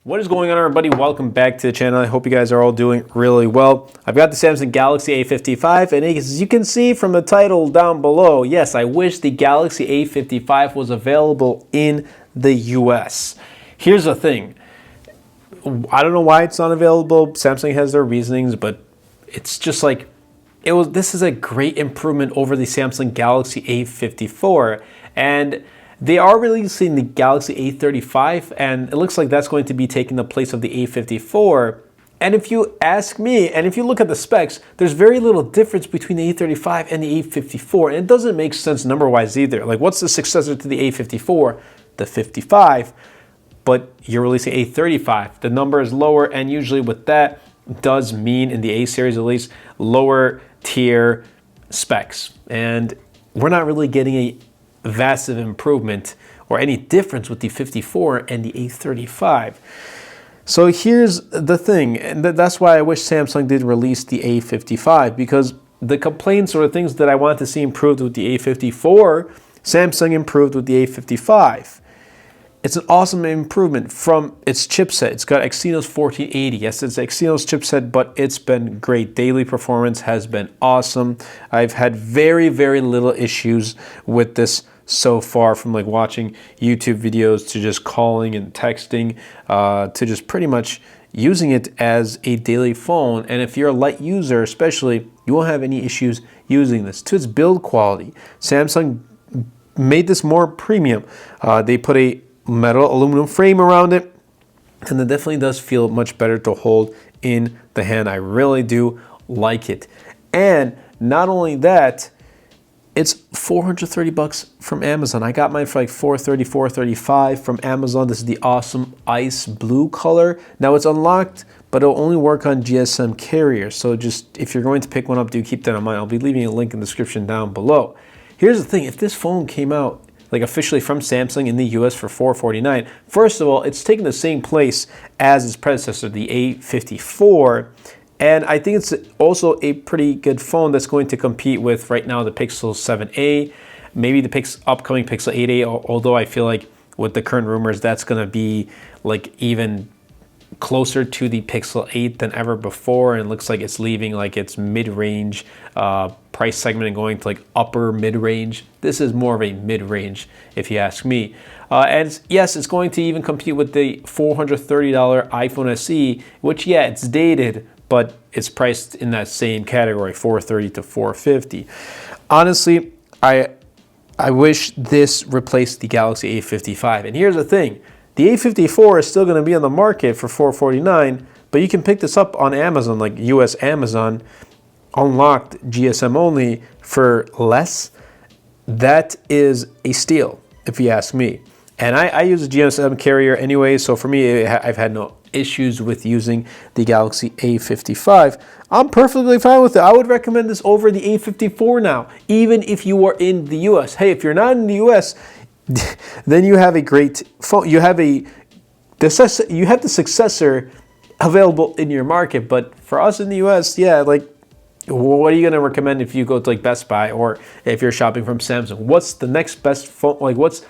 What is going on, everybody? Welcome back to the channel. I hope you guys are all doing really well. I've got the Samsung Galaxy A55, and as you can see from the title down below, yes, I wish the Galaxy A55 was available in the US. Here's the thing. I don't know why it's not available. Samsung has their reasonings, but it's just like, this is a great improvement over the Samsung Galaxy A54, and they are releasing the Galaxy A35, and it looks like that's going to be taking the place of the A54. And if you ask me, and if you look at the specs, there's very little difference between the A35 and the A54, and it doesn't make sense number-wise either. Like, what's the successor to the A54? The 55, but you're releasing A35. The number is lower, and usually with that does mean, in the A series at least, lower tier specs. And we're not really getting a vast improvement or any difference with the 54 and the A35. So here's the thing, and that's why I wish Samsung did release the A55, because the complaints or the things that I wanted to see improved with the A54, Samsung improved with the A55. It's an awesome improvement from its chipset. It's got Exynos 1480. Yes, it's Exynos chipset, but it's been great. Daily performance has been awesome. I've had very, very little issues with this so far, from like watching YouTube videos to just calling and texting to just pretty much using it as a daily phone. And if you're a light user especially, you won't have any issues using this. To its build quality, Samsung made this more premium. They put a metal aluminum frame around it, and it definitely does feel much better to hold in the hand. I really do like it. And not only that, it's $430 from Amazon. I got mine for like $430, $435 from Amazon. This is the awesome ice blue color. Now it's unlocked, but it'll only work on GSM carriers. So just, if you're going to pick one up, do keep that in mind. I'll be leaving a link in the description down below. Here's the thing, if this phone came out like officially from Samsung in the US for $449, first of all, it's taking the same place as its predecessor, the A54. And I think it's also a pretty good phone that's going to compete with, right now, the Pixel 7a, maybe the upcoming Pixel 8a, although I feel like with the current rumors, that's going to be like even closer to the Pixel 8 than ever before, and it looks like it's leaving like its mid-range price segment and going to like upper mid-range. This is more of a mid-range, if you ask me. And yes, it's going to even compete with the $430 iPhone SE, which, yeah, it's dated, but it's priced in that same category, $430 to $450. Honestly, I wish this replaced the Galaxy A55. And here's the thing. The A54 is still going to be on the market for $449, but you can pick this up on Amazon, like US Amazon, unlocked GSM only, for less. That is a steal, if you ask me. And I use a GSM carrier anyway, so for me, I've had no issues with using the Galaxy A55. I'm perfectly fine with it. I would recommend this over the A54 now, even if you are in the US. Hey, if you're not in the US, then you have a great phone. You have the successor available in your market. But for us in the US, yeah, like, what are you going to recommend if you go to like Best Buy, or if you're shopping from Samsung? What's the next best phone? Like, what's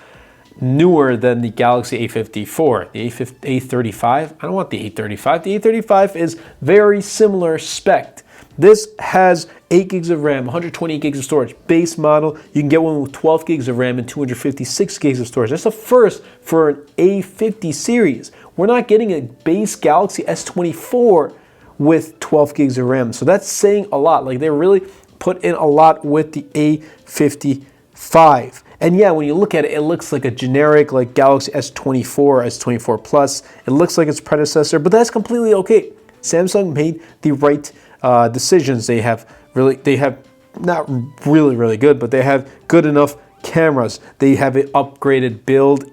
newer than the Galaxy A54? The A35? I don't want the A35. The A35 is very similar spec. This has 8 gigs of RAM, 128 gigs of storage. Base model, you can get one with 12 gigs of RAM and 256 gigs of storage. That's a first for an A50 series. We're not getting a base Galaxy S24 with 12 gigs of RAM. So that's saying a lot. Like, they really put in a lot with the A55. And yeah, when you look at it, it looks like a generic like Galaxy S24, S24 Plus. It looks like its predecessor, but that's completely okay. Samsung made the right decisions. They have not really good, but they have good enough cameras. They have an upgraded build,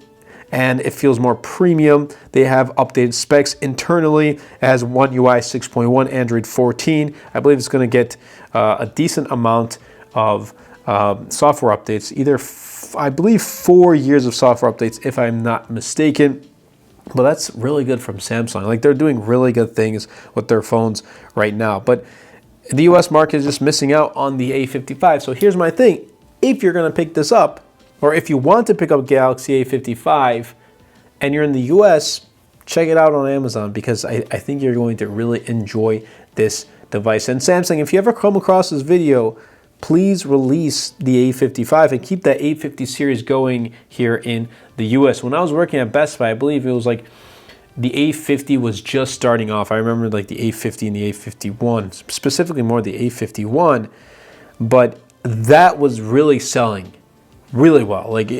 and it feels more premium. They have updated specs internally. It has One UI 6.1, Android 14. I believe it's going to get a decent amount of software updates, I believe 4 years of software updates, if I'm not mistaken. But that's really good from Samsung. Like, they're doing really good things with their phones right now. But the US market is just missing out on the A55. So here's my thing. If you're going to pick this up, or if you want to pick up Galaxy A55 and you're in the US, check it out on Amazon because I think you're going to really enjoy this device. And Samsung, if you ever come across this video, please release the A55 and keep that A50 series going here in the US. When I was working at Best Buy, I believe it was like the A50 was just starting off. I remember like the A50 and the A51, specifically more the A51, but that was really selling really well. Like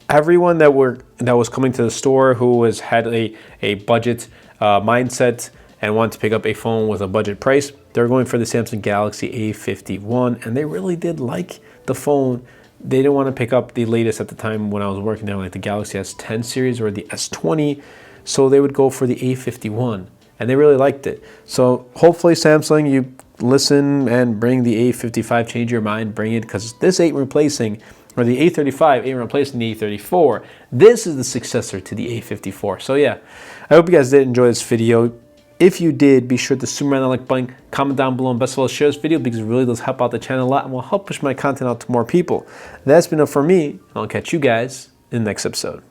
everyone that was coming to the store who had a budget mindset and wanted to pick up a phone with a budget price, they're going for the Samsung Galaxy A51, and they really did like the phone. They didn't want to pick up the latest at the time when I was working there, like the Galaxy S10 series or the S20, so they would go for the A51, and they really liked it. So hopefully Samsung, you listen and bring the A55, change your mind, bring it, because this ain't replacing, or the A35 ain't replacing the A34. This is the successor to the A54. So yeah, I hope you guys did enjoy this video. If you did, be sure to smash that like button, comment down below, and best of all, share this video because it really does help out the channel a lot and will help push my content out to more people. That's been it for me, and I'll catch you guys in the next episode.